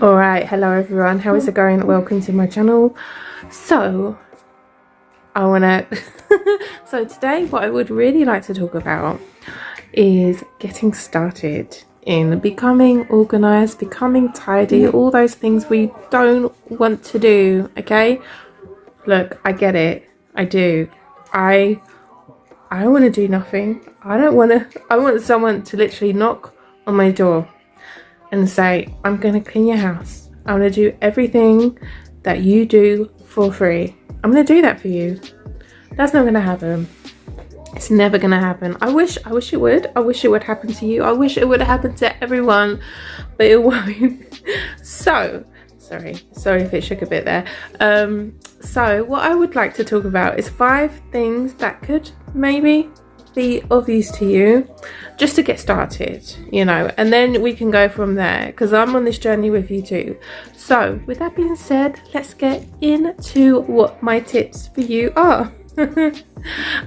Alright, hello everyone, how is it going? Welcome to my channel. So today what I would really like to talk about is getting started in becoming organized, becoming tidy, all those things we don't want to do. Okay, look, I get it, I do. I don't want to do nothing. I want someone to literally knock on my door and say, I'm gonna clean your house. I'm gonna do everything that you do for free. I'm gonna do that for you. That's not gonna happen. It's never gonna happen. I wish it would. I wish it would happen to you. I wish it would happen to everyone, but it won't. So, sorry if it shook a bit there. So what I would like to talk about is 5 things that could maybe be of use to you just to get started, you know, and then we can go from there because I'm on this journey with you too. So with that being said, let's get into what my tips for you are.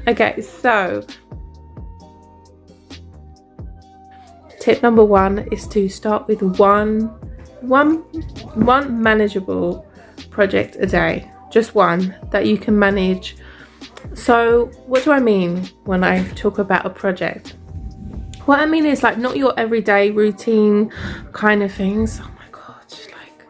Okay, so tip number 1 is to start with one manageable project a day, just one that you can manage. So what do I mean when I talk about a project? What I mean is like not your everyday routine kind of things. Oh my god, like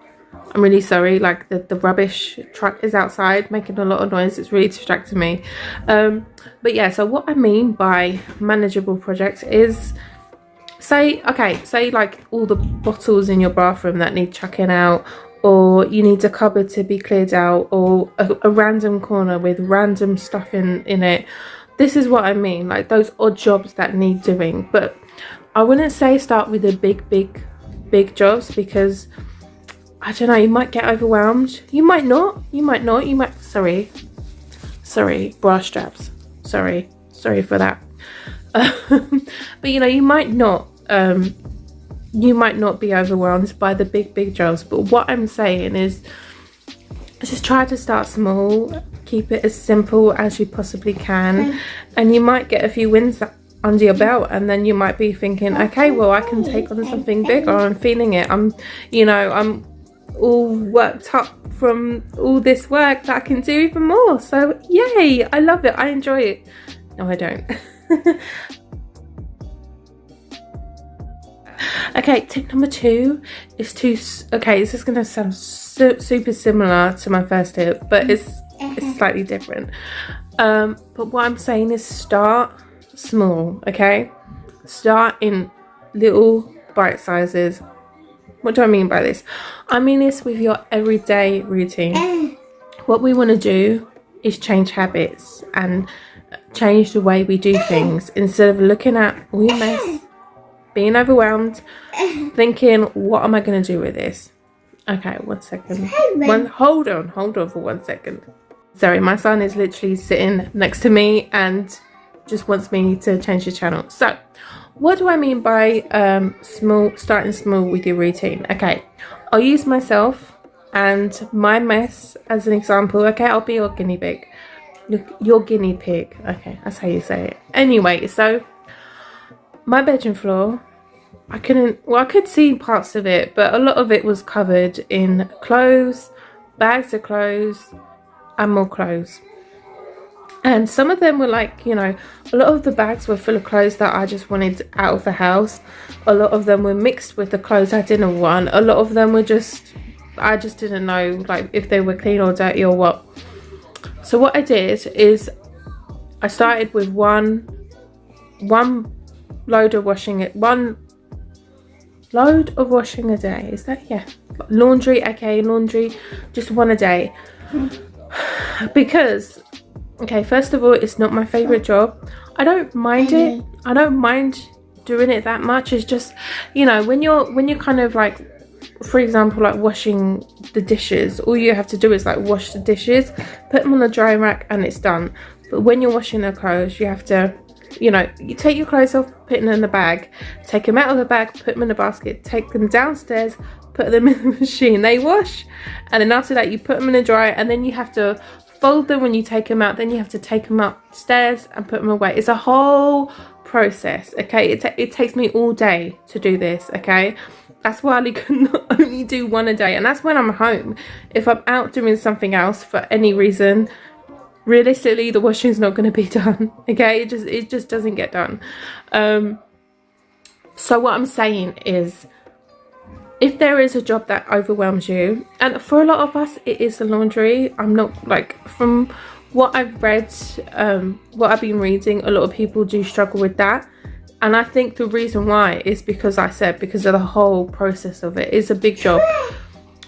I'm really sorry, like the rubbish truck is outside making a lot of noise. It's really distracting me. But yeah, so what I mean by manageable projects is say like all the bottles in your bathroom that need chucking out, or you need a cupboard to be cleared out, or a random corner with random stuff in it. This is what I mean, like those odd jobs that need doing. But I wouldn't say start with the big jobs, because I don't know, you might get overwhelmed. You might not, sorry, bra straps, sorry for that. But you know, you might not be overwhelmed by the big jobs. But what I'm saying is just try to start small, keep it as simple as you possibly can, and you might get a few wins under your belt, and then you might be thinking, okay, well, I can take on something bigger. I'm feeling it. I'm all worked up from all this work that I can do even more. So yay, I love it, I enjoy it. No, I don't. Okay, tip number 2 is to, this is going to sound super similar to my first tip, but it's slightly different. But what I'm saying is start small, okay? Start in little bite sizes. What do I mean by this? I mean this with your everyday routine. What we want to do is change habits and change the way we do things, instead of looking at all your mess, being overwhelmed, thinking, what am I going to do with this? Okay, 1 second. Hold on for 1 second. Sorry, my son is literally sitting next to me and just wants me to change the channel. So what do I mean by starting small with your routine? Okay, I'll use myself and my mess as an example. Okay, I'll be your guinea pig. Your guinea pig. Okay, that's how you say it. Anyway, so my bedroom floor, I could see parts of it, but a lot of it was covered in clothes, bags of clothes, and more clothes. And some of them were like, you know, a lot of the bags were full of clothes that I just wanted out of the house. A lot of them were mixed with the clothes I didn't want. A lot of them were I just didn't know like if they were clean or dirty or what. So what I did is I started with one load of washing a day. Is that, yeah, laundry? Okay, laundry, just one a day. Because okay, first of all, it's not my favorite job. I don't mind it. I don't mind doing it that much. It's just, you know, when you're kind of like, for example, like washing the dishes, all you have to do is like wash the dishes, put them on the drying rack, and it's done. But when you're washing the clothes, you have to, you know, you take your clothes off, put them in the bag, take them out of the bag, put them in the basket, take them downstairs, put them in the machine, they wash, and then after that you put them in the dryer, and then you have to fold them when you take them out, then you have to take them upstairs and put them away. It's a whole process, okay? It takes me all day to do this, okay? That's why I can only do one a day, and that's when I'm home. If I'm out doing something else for any reason, realistically the washing's not going to be done. Okay, it just doesn't get done. So what I'm saying is, if there is a job that overwhelms you, and for a lot of us it is the laundry. I'm not, like, from what I've read, what I've been reading, a lot of people do struggle with that. And I think the reason why is because because of the whole process of it. It's a big job.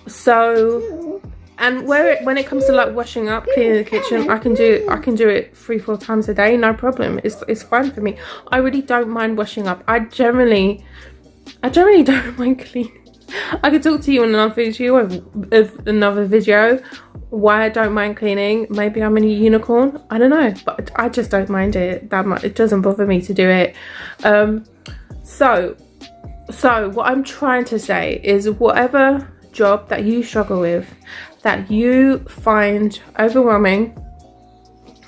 So, and when it comes to like washing up, cleaning the kitchen, I can do it 3-4 times a day, no problem. It's fine for me. I really don't mind washing up. I generally don't mind cleaning. I could talk to you in another video why I don't mind cleaning. Maybe I'm a unicorn, I don't know, but I just don't mind it that much. It doesn't bother me to do it. So what I'm trying to say is, whatever job that you struggle with, that you find overwhelming,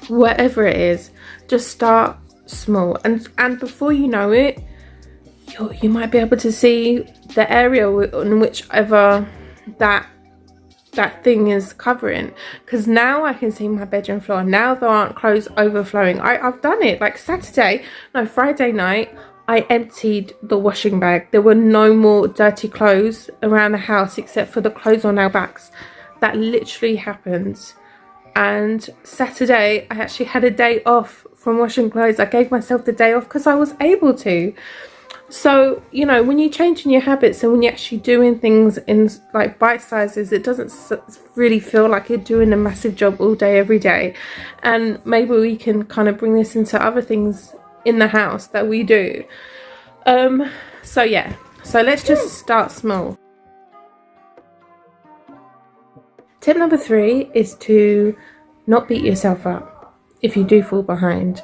whatever it is, just start small, and before you know it, you might be able to see the area in whichever that thing is covering. Because now I can see my bedroom floor. Now there aren't clothes overflowing. I've done it, like Friday night, I emptied the washing bag. There were no more dirty clothes around the house except for the clothes on our backs. That literally happened. And Saturday I actually had a day off from washing clothes. I gave myself the day off because I was able to. So, you know, when you're changing your habits and when you're actually doing things in like bite sizes, it doesn't really feel like you're doing a massive job all day every day. And maybe we can kind of bring this into other things in the house that we do. So yeah, so let's just start small. Tip number 3 is to not beat yourself up if you do fall behind.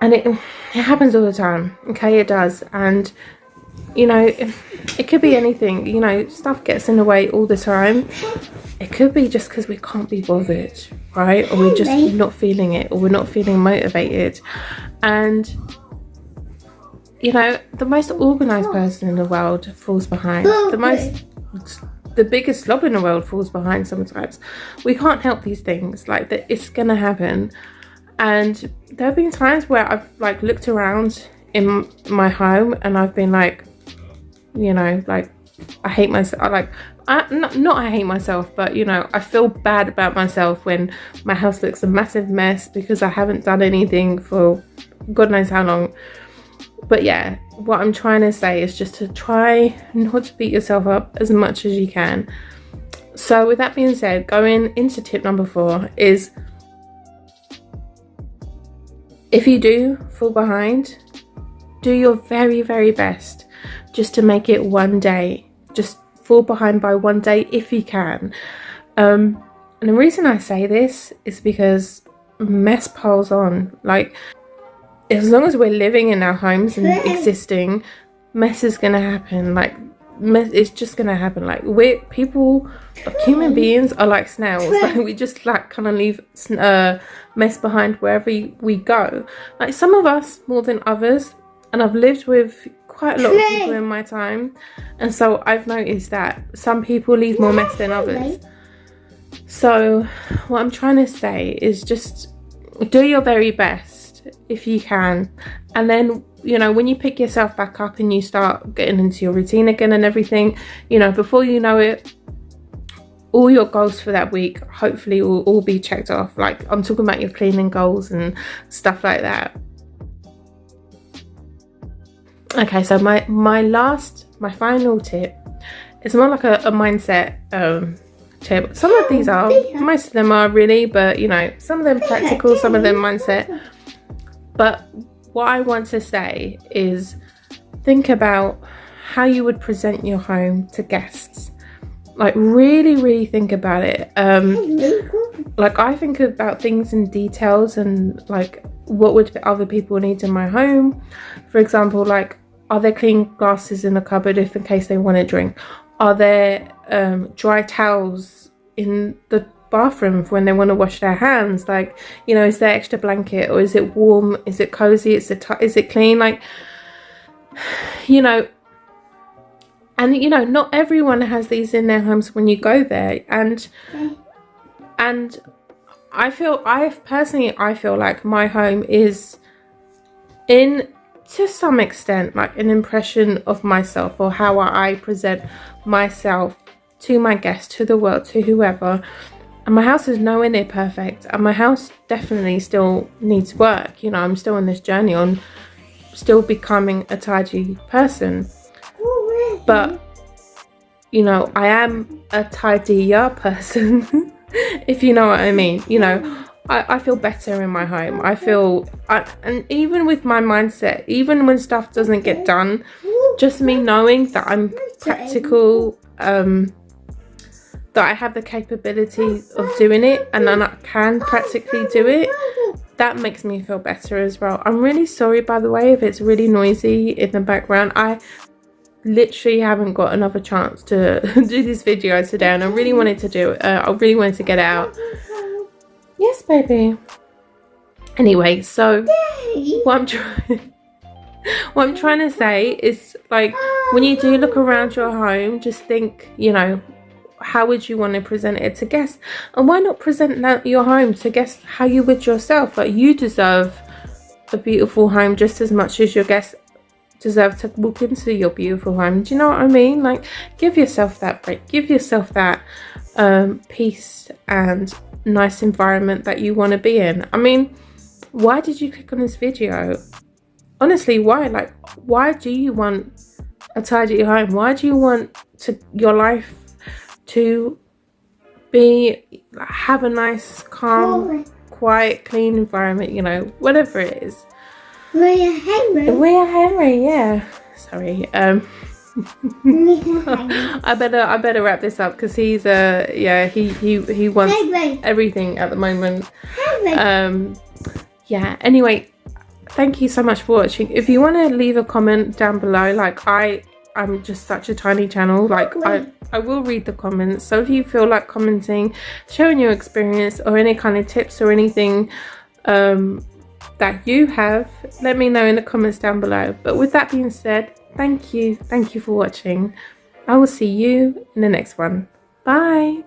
And it happens all the time, okay? It does. And, you know, it could be anything. You know, stuff gets in the way all the time. It could be just because we can't be bothered, right? Or we're just not feeling it, or we're not feeling motivated. And, you know, the most organised person in the world falls behind. The biggest slob in the world falls behind sometimes. We can't help these things. Like, it's gonna happen. And there have been times where I've like looked around in my home and I've been like, you know, like, I hate myself. Not I hate myself, but, you know, I feel bad about myself when my house looks a massive mess because I haven't done anything for God knows how long. But yeah, what I'm trying to say is just to try not to beat yourself up as much as you can. So with that being said, going into tip number 4 is, if you do fall behind, do your very, very best just to make it one day. Just fall behind by one day if you can. And the reason I say this is because mess piles on. Like, as long as we're living in our homes and existing, mess is gonna happen. Like, it's just gonna happen. Like, human beings are like snails. Like, we just like kind of leave mess behind wherever we go. Like, some of us more than others, and I've lived with quite a lot of people in my time, and so I've noticed that some people leave more mess than others. So what I'm trying to say is just do your very best if you can, and then, you know, when you pick yourself back up and you start getting into your routine again and everything, you know, before you know it, all your goals for that week hopefully will all be checked off. Like, I'm talking about your cleaning goals and stuff like that. Okay, so my final tip is more like a mindset tip. Some of these are, most of them are really, but, you know, some of them practical, some of them mindset. But what I want to say is, think about how you would present your home to guests. Like, really think about it. Like, I think about things in details and like, what would other people need in my home? For example, like, are there clean glasses in the cupboard if in case they want to drink? Are there dry towels in the bathroom for when they want to wash their hands? Like, you know, is there extra blanket, or is it warm? Is it cozy? Is it clean? Like, you know, And you know, not everyone has these in their homes when you go there. And I feel like my home is, in to some extent, like an impression of myself, or how I present myself to my guests, to the world, to whoever. And my house is nowhere near perfect, and my house definitely still needs work. You know, I'm still on this journey on still becoming a tidy person, but you know, I am a tidier person. If you know what I mean. You know, I feel better in my home. And even with my mindset, even when stuff doesn't get done, just me knowing that I'm practical, that I have the capability of doing it, and then I can practically do it, that makes me feel better as well. I'm really sorry, by the way, if it's really noisy in the background. I literally haven't got another chance to do this video today, and I really wanted to do it. I really wanted to get it out. Yes, baby. Anyway, so what I'm trying to say is, like, when you do look around your home, just think, you know, how would you want to present it to guests? And why not present your home to guests how you would yourself? Like, you deserve a beautiful home just as much as your guests deserve to walk into your beautiful home. Do you know what I mean? Like, give yourself that break, give yourself that peace and nice environment that you want to be in. I mean, why did you click on this video? Honestly, why? Like, why do you want a tidy home? Why do you want your life to have a nice, calm, quiet, clean environment? You know, whatever it is. We're Henry, yeah. Sorry. I better wrap this up, because he's he wants everything at the moment. Yeah. Anyway, thank you so much for watching. If you want to leave a comment down below, like, I'm just such a tiny channel, like I will read the comments. So if you feel like commenting, sharing your experience, or any kind of tips or anything that you have, let me know in the comments down below. But with that being said, thank you for watching. I will see you in the next one. Bye.